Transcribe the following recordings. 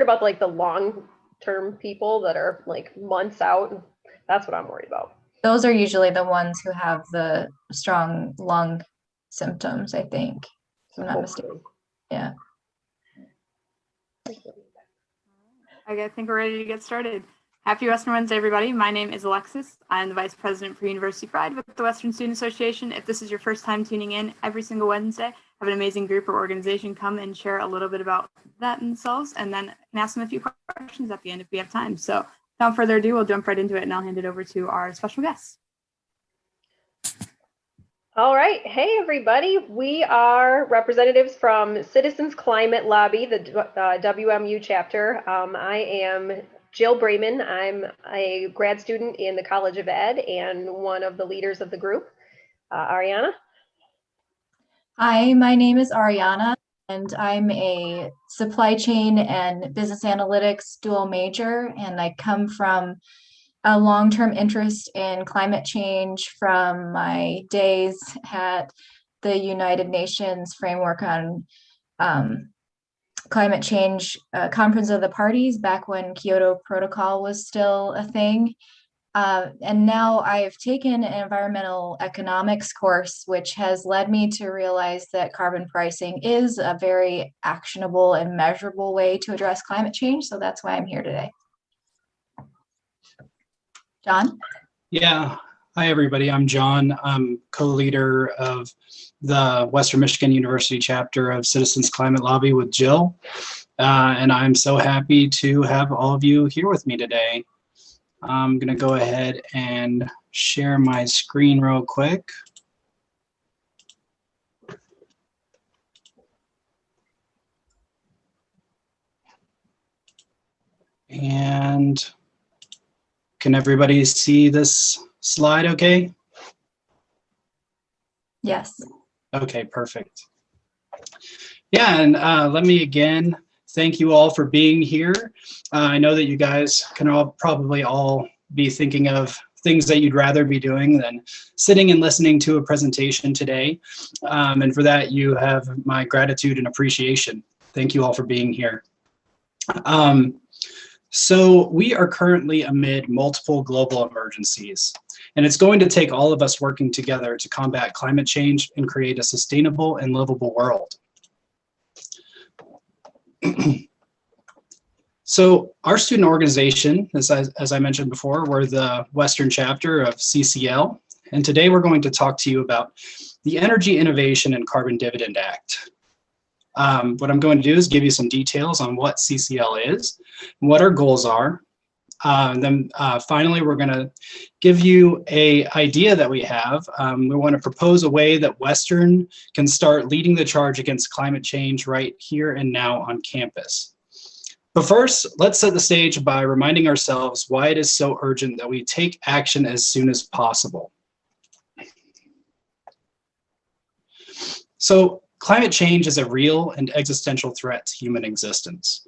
about like the long-term people that are like months out. That's what I'm worried about. Those are usually the ones who have the strong lung symptoms, I think, if I'm not mistaken. Yeah. I think we're ready to get started. Happy Western Wednesday, everybody. My name is Alexis. I'm the Vice President for University Pride with the Western Student Association. If this is your first time tuning in, every single Wednesday, I have an amazing group or organization come and share a little bit about that themselves, and then ask them a few questions at the end if we have time. So without further ado, we'll jump right into it, and I'll hand it over to our special guest. All right. Hey, everybody. We are representatives from Citizens Climate Lobby, the WMU chapter. I am Jill Brayman. I'm a grad student in the College of Ed and one of the leaders of the group. Ariana? Hi, my name is Ariana, and I'm a supply chain and business analytics dual major, and I come from a long-term interest in climate change from my days at the United Nations Framework on Climate Change Conference of the Parties back when Kyoto Protocol was still a thing. And now I've taken an environmental economics course, which has led me to realize that carbon pricing is a very actionable and measurable way to address climate change. So that's why I'm here today. John? Yeah. Hi, everybody. I'm John. I'm co-leader of the Western Michigan University chapter of Citizens Climate Lobby with Jill. And I'm so happy to have all of you here with me today. I'm going to go ahead and share my screen real quick. And can everybody see this slide okay? Yes. Okay, perfect. Yeah, and let me again thank you all for being here. I know that you guys can probably all be thinking of things that you'd rather be doing than sitting and listening to a presentation today. And for that, you have my gratitude and appreciation. Thank you all for being here. So we are currently amid multiple global emergencies, and it's going to take all of us working together to combat climate change and create a sustainable and livable world. So our student organization, as I mentioned before, we're the Western chapter of CCL, and today we're going to talk to you about the Energy Innovation and Carbon Dividend Act. What I'm going to do is give you some details on what CCL is, and what our goals are. Then finally, we're going to give you an idea that we have. We want to propose a way that Western can start leading the charge against climate change right here and now on campus. But first, let's set the stage by reminding ourselves why it is so urgent that we take action as soon as possible. So, climate change is a real and existential threat to human existence.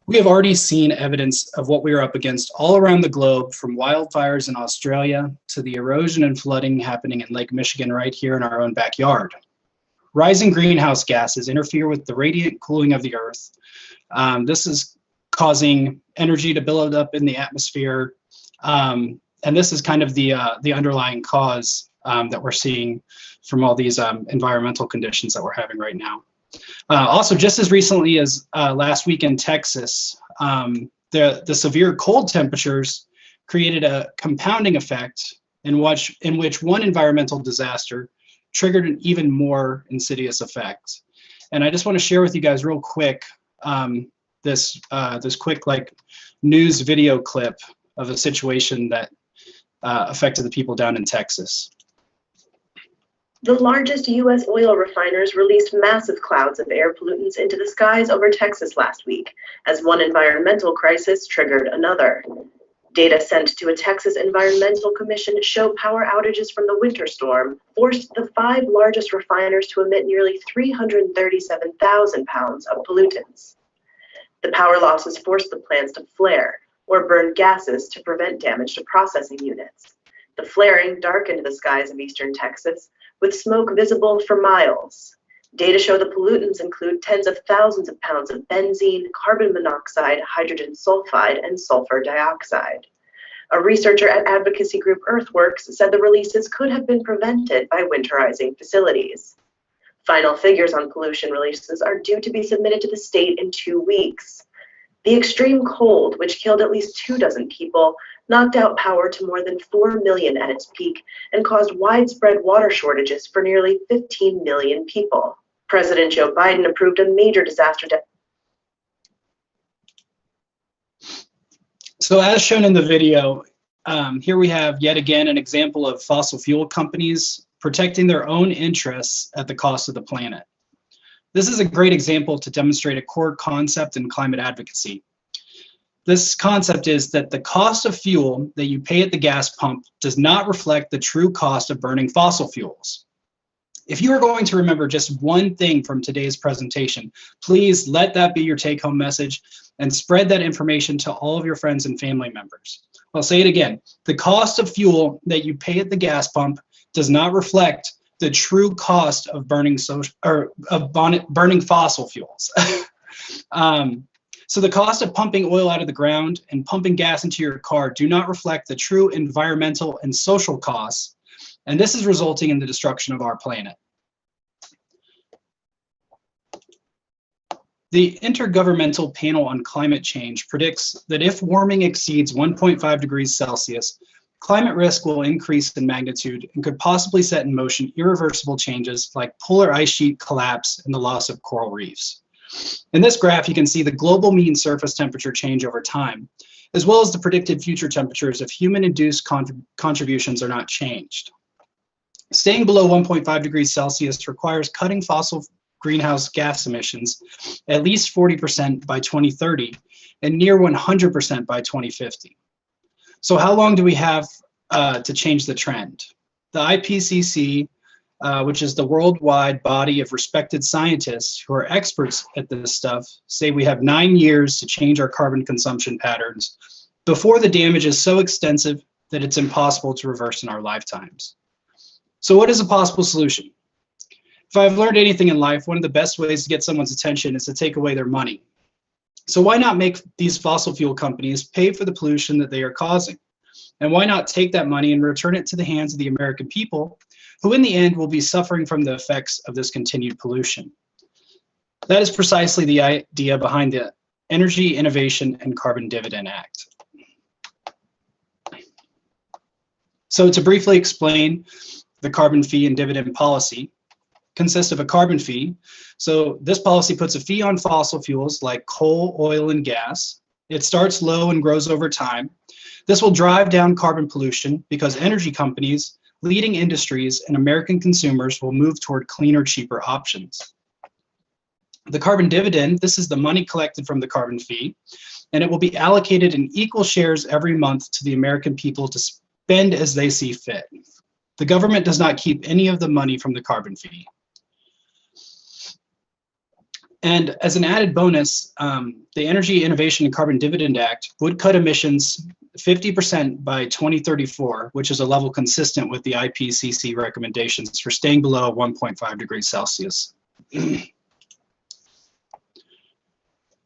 We have already seen evidence of what we are up against all around the globe, from wildfires in Australia to the erosion and flooding happening in Lake Michigan right here in our own backyard. Rising greenhouse gases interfere with the radiant cooling of the earth. This is causing energy to build up in the atmosphere. And this is kind of the underlying cause that we're seeing from all these environmental conditions that we're having right now. Also, just as recently as last week in Texas, the severe cold temperatures created a compounding effect in which one environmental disaster triggered an even more insidious effect. And I just want to share with you guys real quick this quick news video clip of a situation that affected the people down in Texas. The largest U.S. oil refiners released massive clouds of air pollutants into the skies over Texas last week, as one environmental crisis triggered another. Data sent to a Texas Environmental Commission show power outages from the winter storm forced the 5 largest refiners to emit nearly 337,000 pounds of pollutants. The power losses forced the plants to flare or burn gases to prevent damage to processing units. The flaring darkened the skies of eastern Texas, with smoke visible for miles. Data show the pollutants include tens of thousands of pounds of benzene, carbon monoxide, hydrogen sulfide, and sulfur dioxide. A researcher at advocacy group Earthworks said the releases could have been prevented by winterizing facilities. Final figures on pollution releases are due to be submitted to the state in 2 weeks. The extreme cold, which killed at least 24 people, knocked out power to more than 4 million at its peak and caused widespread water shortages for nearly 15 million people. President Joe Biden approved a major disaster. So as shown in the video, here we have yet again an example of fossil fuel companies protecting their own interests at the cost of the planet. This is a great example to demonstrate a core concept in climate advocacy. This concept is that the cost of fuel that you pay at the gas pump does not reflect the true cost of burning fossil fuels. If you are going to remember just one thing from today's presentation, please let that be your take-home message and spread that information to all of your friends and family members. I'll say it again. The cost of fuel that you pay at the gas pump does not reflect the true cost of burning fossil fuels. So the cost of pumping oil out of the ground and pumping gas into your car do not reflect the true environmental and social costs, and this is resulting in the destruction of our planet. The Intergovernmental Panel on Climate Change predicts that if warming exceeds 1.5 degrees Celsius, climate risk will increase in magnitude and could possibly set in motion irreversible changes like polar ice sheet collapse and the loss of coral reefs. In this graph, you can see the global mean surface temperature change over time, as well as the predicted future temperatures if human-induced contributions are not changed. Staying below 1.5 degrees Celsius requires cutting fossil greenhouse gas emissions at least 40% by 2030 and near 100% by 2050. So how long do we have to change the trend? The IPCC, which is the worldwide body of respected scientists who are experts at this stuff, say we have 9 years to change our carbon consumption patterns before the damage is so extensive that it's impossible to reverse in our lifetimes. So what is a possible solution? If I've learned anything in life, one of the best ways to get someone's attention is to take away their money. So why not make these fossil fuel companies pay for the pollution that they are causing? And why not take that money and return it to the hands of the American people, who in the end will be suffering from the effects of this continued pollution? That is precisely the idea behind the Energy Innovation and Carbon Dividend Act. So to briefly explain, the carbon fee and dividend policy consists of a carbon fee. So this policy puts a fee on fossil fuels like coal, oil, and gas. It starts low and grows over time. This will drive down carbon pollution because energy companies, leading industries, and American consumers will move toward cleaner, cheaper options. The carbon dividend, this is the money collected from the carbon fee, and it will be allocated in equal shares every month to the American people to spend as they see fit. The government does not keep any of the money from the carbon fee. And as an added bonus, the Energy Innovation and Carbon Dividend Act would cut emissions 50% by 2034, which is a level consistent with the IPCC recommendations for staying below 1.5 degrees Celsius.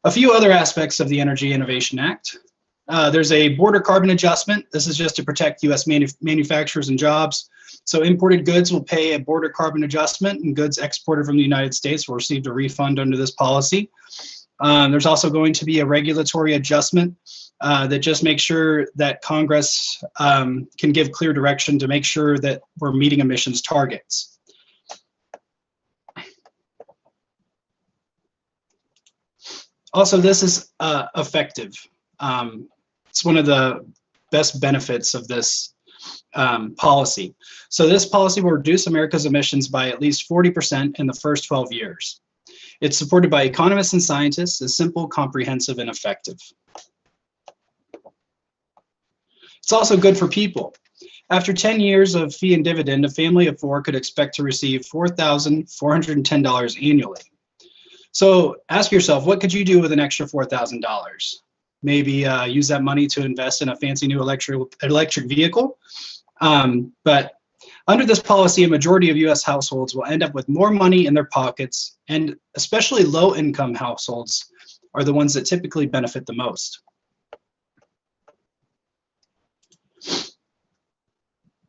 A few other aspects of the Energy Innovation Act. There's a border carbon adjustment. This is just to protect US manufacturers and jobs. So imported goods will pay a border carbon adjustment, and goods exported from the United States will receive a refund under this policy. There's also going to be a regulatory adjustment that just makes sure that Congress can give clear direction to make sure that we're meeting emissions targets. Also, this is effective. It's one of the best benefits of this policy. So this policy will reduce America's emissions by at least 40% in the first 12 years. It's supported by economists and scientists, is simple, comprehensive, and effective. It's also good for people. After 10 years of fee and dividend, a family of 4 could expect to receive $4,410 annually. So ask yourself, what could you do with an extra $4,000? Maybe use that money to invest in a fancy new electric vehicle. But Under this policy, a majority of US households will end up with more money in their pockets, and especially low-income households are the ones that typically benefit the most.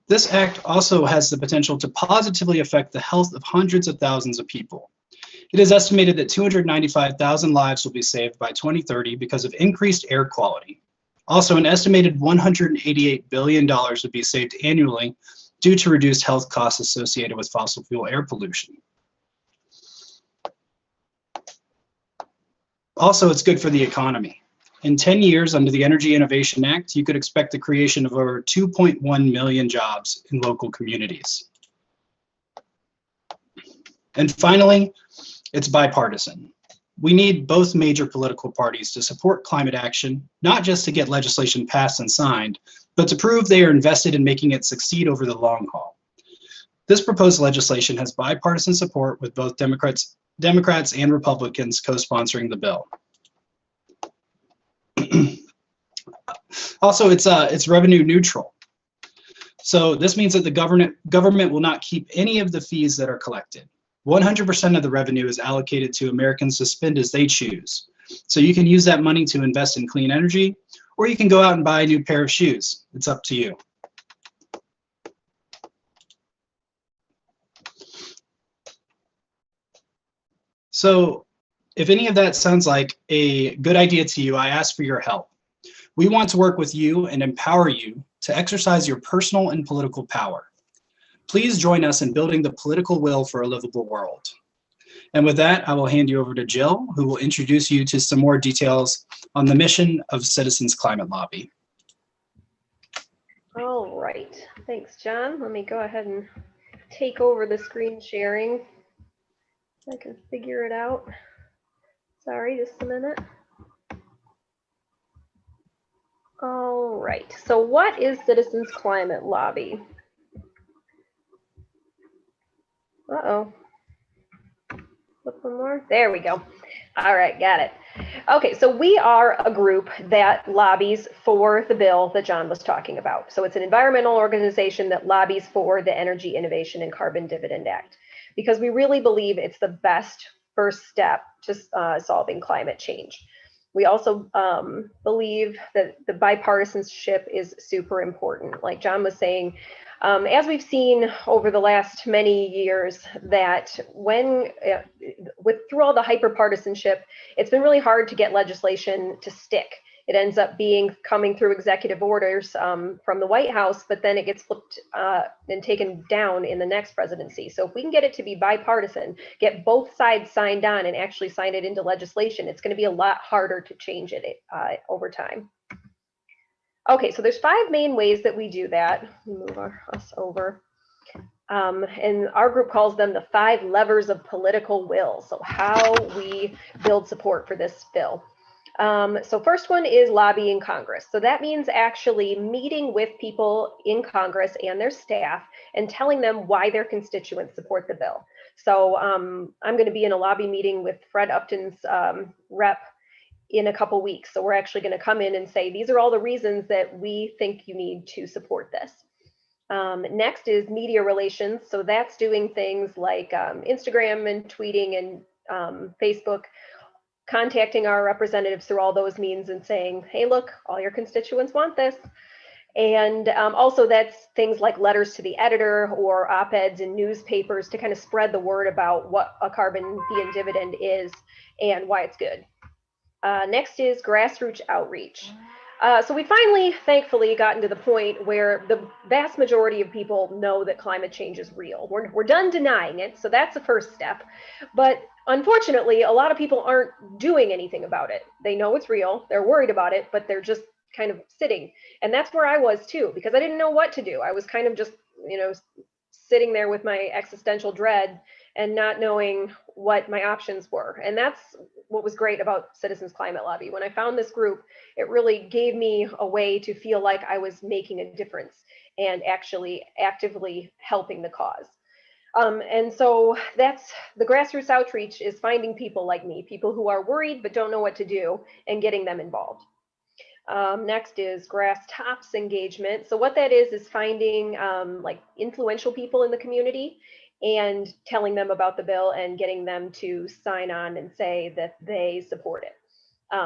This act also has the potential to positively affect the health of hundreds of thousands of people. It is estimated that 295,000 lives will be saved by 2030 because of increased air quality. Also, an estimated $188 billion would be saved annually due to reduced health costs associated with fossil fuel air pollution. Also, it's good for the economy. In 10 years, under the Energy Innovation Act, you could expect the creation of over 2.1 million jobs in local communities. And finally, it's bipartisan. We need both major political parties to support climate action, not just to get legislation passed and signed, but to prove they are invested in making it succeed over the long haul. This proposed legislation has bipartisan support with both Democrats and Republicans co-sponsoring the bill. Also, it's revenue neutral. So this means that the government will not keep any of the fees that are collected. 100% of the revenue is allocated to Americans to spend as they choose. So you can use that money to invest in clean energy, or you can go out and buy a new pair of shoes. It's up to you. So if any of that sounds like a good idea to you, I ask for your help. We want to work with you and empower you to exercise your personal and political power. Please join us in building the political will for a livable world. And with that, I will hand you over to Jill, who will introduce you to some more details on the mission of Citizens Climate Lobby. All right, thanks, John. Let me go ahead and take over the screen sharing. I can figure it out. Sorry, just a minute. All right, so what is Citizens Climate Lobby? Uh-oh. Flip one more. There we go. All right, got it. Okay, so we are a group that lobbies for the bill that John was talking about. So it's an environmental organization that lobbies for the Energy Innovation and Carbon Dividend Act, because we really believe it's the best first step to solving climate change. We also believe that the bipartisanship is super important. Like John was saying, as we've seen over the last many years, that when through all the hyperpartisanship, it's been really hard to get legislation to stick. It ends up coming through executive orders from the White House, but then it gets flipped and taken down in the next presidency. So if we can get it to be bipartisan, get both sides signed on and actually sign it into legislation, it's going to be a lot harder to change it over time. Okay, so there's 5 main ways that we do that. Move us over. And our group calls them the 5 levers of political will. So how we build support for this bill. So first one is lobbying Congress. So that means actually meeting with people in Congress and their staff and telling them why their constituents support the bill. So I'm going to be in a lobby meeting with Fred Upton's rep in a couple weeks. So we're actually going to come in and say, these are all the reasons that we think you need to support this. Next is media relations. So that's doing things like Instagram and tweeting and Facebook, contacting our representatives through all those means and saying, hey, look, all your constituents want this. And also that's things like letters to the editor or op-eds in newspapers to kind of spread the word about what a carbon fee and dividend is and why it's good. Next is grassroots outreach. So we finally, thankfully, gotten to the point where the vast majority of people know that climate change is real. We're done denying it, so that's the first step. But unfortunately, a lot of people aren't doing anything about it. They know it's real, they're worried about it, but they're just kind of sitting. And that's where I was too, because I didn't know what to do. I was kind of just, sitting there with my existential dread and not knowing what my options were. And that's what was great about Citizens Climate Lobby. When I found this group, it really gave me a way to feel like I was making a difference and actually actively helping the cause. And so that's the grassroots outreach, is finding people like me, people who are worried but don't know what to do, and getting them involved. Next is grass tops engagement. So what that is finding like influential people in the community and telling them about the bill and getting them to sign on and say that they support it.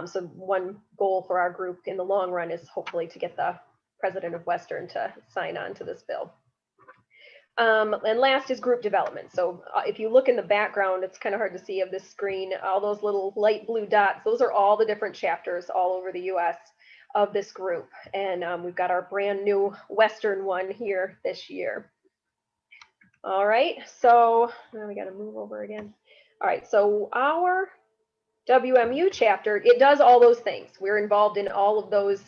So one goal for our group in the long run is hopefully to get the president of Western to sign on to this bill. And last is group development. So if you look in the background, it's kind of hard to see of this screen, all those little light blue dots, those are all the different chapters all over the US of this group. And we've got our brand new Western one here this year. All right, so now we got to move over again. All right, so our WMU chapter, it does all those things. We're involved in all of those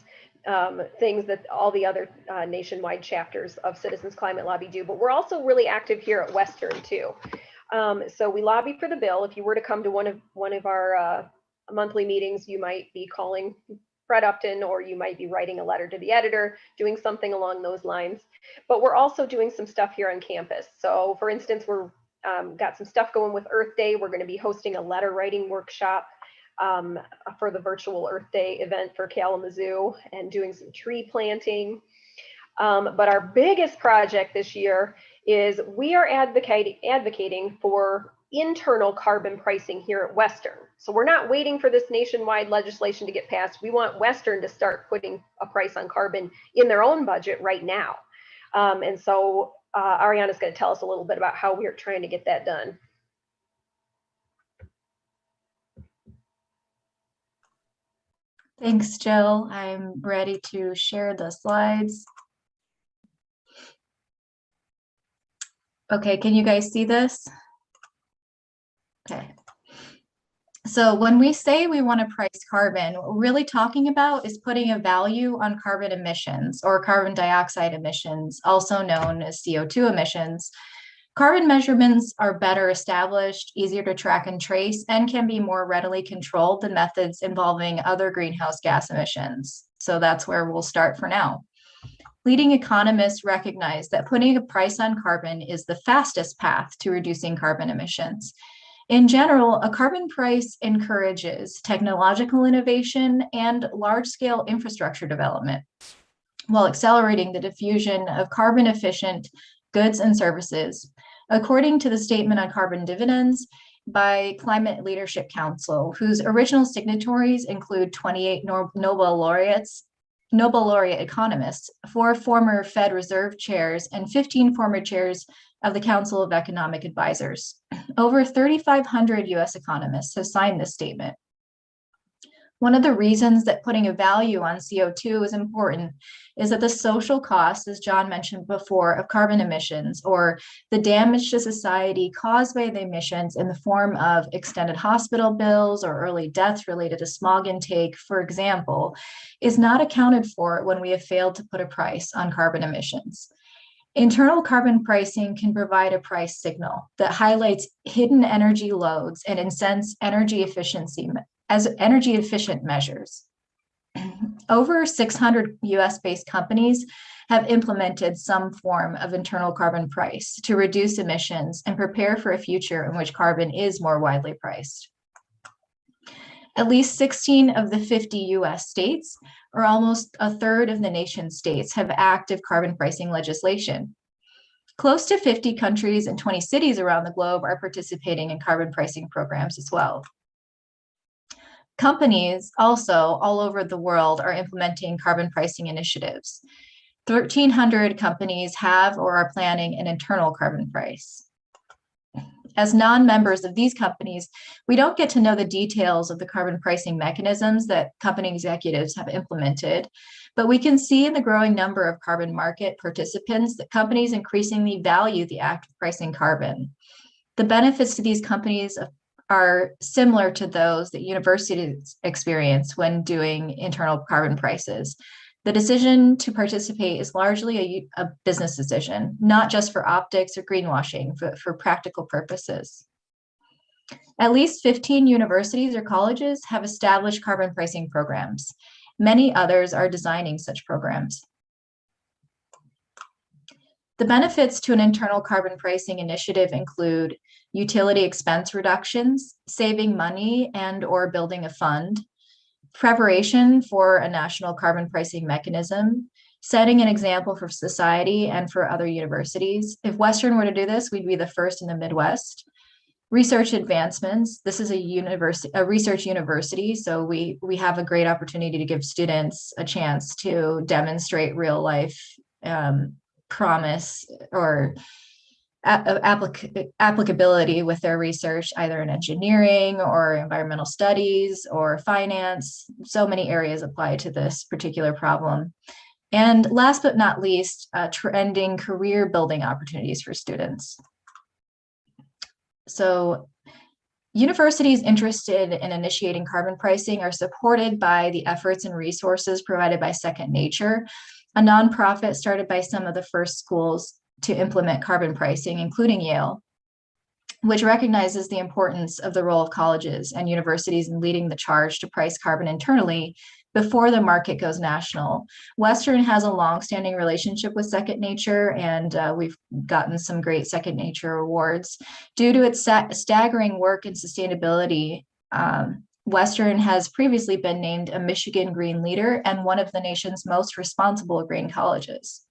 things that all the other nationwide chapters of Citizens Climate Lobby do, but we're also really active here at Western too. So we lobby for the bill. If you were to come to one of our monthly meetings, you might be calling Fred Upton, or you might be writing a letter to the editor, doing something along those lines. But we're also doing some stuff here on campus. So for instance, we're got some stuff going with Earth Day. We're going to be hosting a letter writing workshop for the virtual Earth Day event for Kalamazoo, and doing some tree planting. But our biggest project this year is we are advocating for internal carbon pricing here at Western. So we're not waiting for this nationwide legislation to get passed. We want Western to start putting a price on carbon in their own budget right now. And so Ariana's going to tell us a little bit about how we're trying to get that done. Thanks, Jill. I'm ready to share the slides. Okay, can you guys see this? Okay. So when we say we want to price carbon, what we're really talking about is putting a value on carbon emissions, or carbon dioxide emissions, also known as CO2 emissions. Carbon measurements are better established, easier to track and trace, and can be more readily controlled than methods involving other greenhouse gas emissions. So that's where we'll start for now. Leading economists recognize that putting a price on carbon is the fastest path to reducing carbon emissions. In general, a carbon price encourages technological innovation and large-scale infrastructure development, while accelerating the diffusion of carbon-efficient goods and services. According to the Statement on Carbon Dividends by Climate Leadership Council, whose original signatories include 28 Nobel laureate economists, 4 former Fed Reserve chairs, and 15 former chairs of the Council of Economic Advisors. Over 3,500 US economists have signed this statement. One of the reasons that putting a value on CO2 is important is that the social costs, as John mentioned before, of carbon emissions, or the damage to society caused by the emissions in the form of extended hospital bills or early deaths related to smog intake, for example, is not accounted for when we have failed to put a price on carbon emissions. Internal carbon pricing can provide a price signal that highlights hidden energy loads and incents energy efficiency as energy efficient measures. Over 600 US-based companies have implemented some form of internal carbon price to reduce emissions and prepare for a future in which carbon is more widely priced. At least 16 of the 50 US states, or almost a third of the nation's states, have active carbon pricing legislation. Close to 50 countries and 20 cities around the globe are participating in carbon pricing programs as well. Companies also all over the world are implementing carbon pricing initiatives. 1,300 companies have or are planning an internal carbon price. As non-members of these companies, we don't get to know the details of the carbon pricing mechanisms that company executives have implemented, but we can see in the growing number of carbon market participants that companies increasingly value the act of pricing carbon. The benefits to these companies are similar to those that universities experience when doing internal carbon prices. The decision to participate is largely a business decision, not just for optics or greenwashing, but for practical purposes. At least 15 universities or colleges have established carbon pricing programs. Many others are designing such programs. The benefits to an internal carbon pricing initiative include utility expense reductions, saving money and/or building a fund, preparation for a national carbon pricing mechanism, setting an example for society and for other universities. If Western were to do this, we'd be the first in the Midwest. Research advancements. This is a research university, so we have a great opportunity to give students a chance to demonstrate real life promise or applicability with their research, either in engineering or environmental studies or finance. So many areas apply to this particular problem. And last but not least, trending career building opportunities for students. So universities interested in initiating carbon pricing are supported by the efforts and resources provided by Second Nature, a nonprofit started by some of the first schools to implement carbon pricing, including Yale, which recognizes the importance of the role of colleges and universities in leading the charge to price carbon internally before the market goes national. Western has a long-standing relationship with Second Nature, and we've gotten some great Second Nature awards. Due to its staggering work in sustainability, Western has previously been named a Michigan Green Leader and one of the nation's most responsible green colleges.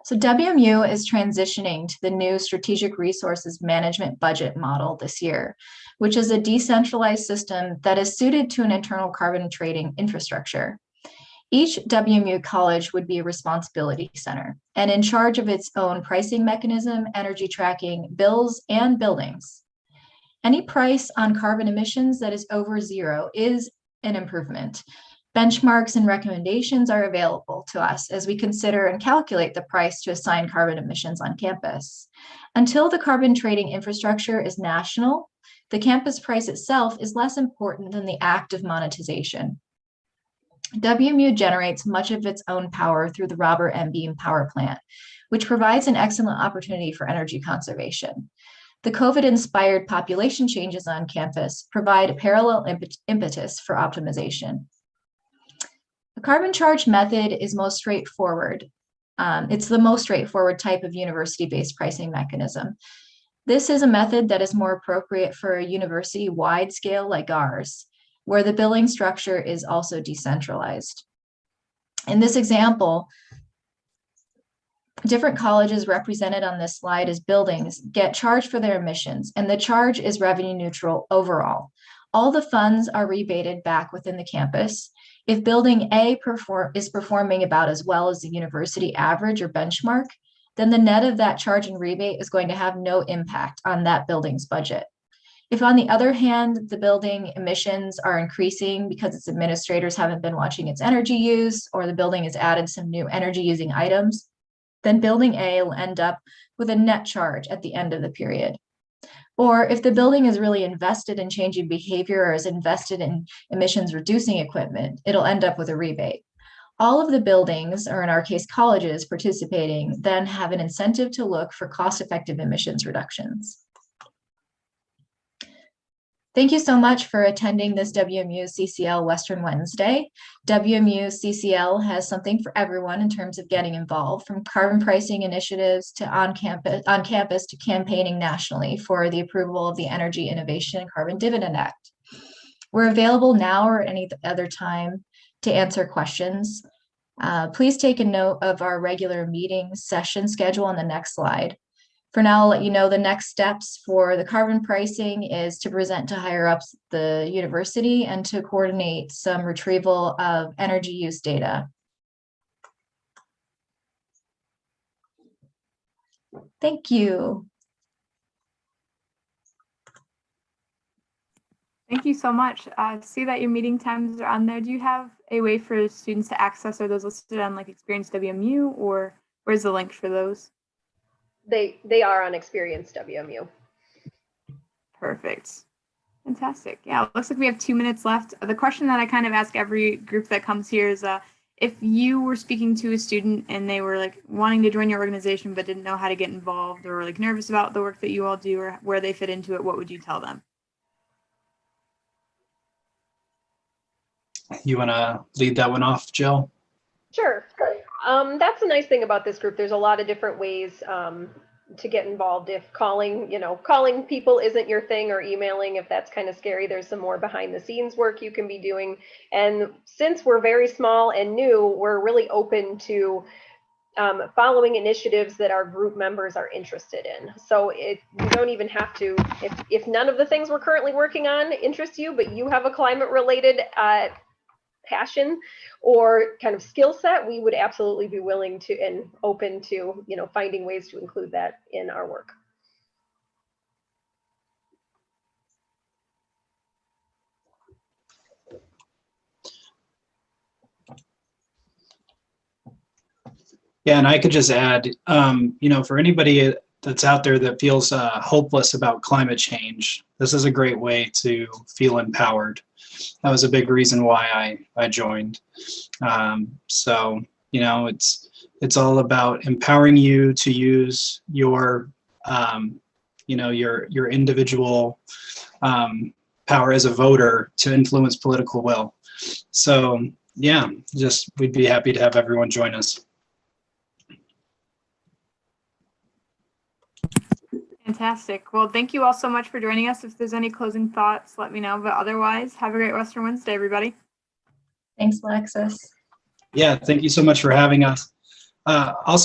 So WMU is transitioning to the new Strategic Resources Management Budget model this year, which is a decentralized system that is suited to an internal carbon trading infrastructure. Each WMU college would be a responsibility center and in charge of its own pricing mechanism, energy tracking, bills, and buildings. Any price on carbon emissions that is over zero is an improvement. Benchmarks and recommendations are available to us as we consider and calculate the price to assign carbon emissions on campus. Until the carbon trading infrastructure is national, the campus price itself is less important than the act of monetization. WMU generates much of its own power through the Robert M. Beam power plant, which provides an excellent opportunity for energy conservation. The COVID-inspired population changes on campus provide a parallel impetus for optimization. The carbon charge method is most straightforward. It's the most straightforward type of university-based pricing mechanism. This is a method that is more appropriate for a university-wide scale like ours, where the billing structure is also decentralized. In this example, different colleges represented on this slide as buildings get charged for their emissions, and the charge is revenue neutral overall. All the funds are rebated back within the campus. If building A is performing about as well as the university average or benchmark, then the net of that charge and rebate is going to have no impact on that building's budget. If, on the other hand, the building emissions are increasing because its administrators haven't been watching its energy use, or the building has added some new energy using items, then building A will end up with a net charge at the end of the period. Or if the building is really invested in changing behavior or is invested in emissions reducing equipment, it'll end up with a rebate. All of the buildings, or in our case, colleges participating, then have an incentive to look for cost-effective emissions reductions. Thank you so much for attending this WMU CCL Western Wednesday. WMU CCL has something for everyone in terms of getting involved, from carbon pricing initiatives to on campus to campaigning nationally for the approval of the Energy Innovation and Carbon Dividend Act. We're available now or any other time to answer questions. Please take a note of our regular meeting session schedule on the next slide. For now, I'll let you know the next steps for the carbon pricing is to present to higher ups the university and to coordinate some retrieval of energy use data. Thank you. Thank you so much. I see that your meeting times are on there. Do you have a way for students to access? Are those listed on like Experience WMU, or where's the link for those? They are on Experience WMU. Perfect. Fantastic. Yeah, it looks like we have 2 minutes left. The question that I kind of ask every group that comes here is, if you were speaking to a student and they were like wanting to join your organization but didn't know how to get involved, or like nervous about the work that you all do or where they fit into it, what would you tell them? You want to lead that one off, Jill? Sure. That's the nice thing about this group. There's a lot of different ways get involved. If calling people isn't your thing, or emailing, if that's kind of scary, there's some more behind the scenes work you can be doing. And since we're very small and new, we're really open to following initiatives that our group members are interested in. So you don't even have to, if none of the things we're currently working on interest you, but you have a climate related passion or kind of skill set, we would absolutely be willing to and open to, finding ways to include that in our work. Yeah, and I could just add, for anybody that's out there that feels hopeless about climate change, this is a great way to feel empowered. That was a big reason why I joined. So, it's all about empowering you to use your, your individual power as a voter to influence political will. So, yeah, we'd be happy to have everyone join us. Fantastic. Well, thank you all so much for joining us. If there's any closing thoughts, let me know. But otherwise, have a great Western Wednesday, everybody. Thanks, Alexis. Yeah, thank you so much for having us. Also,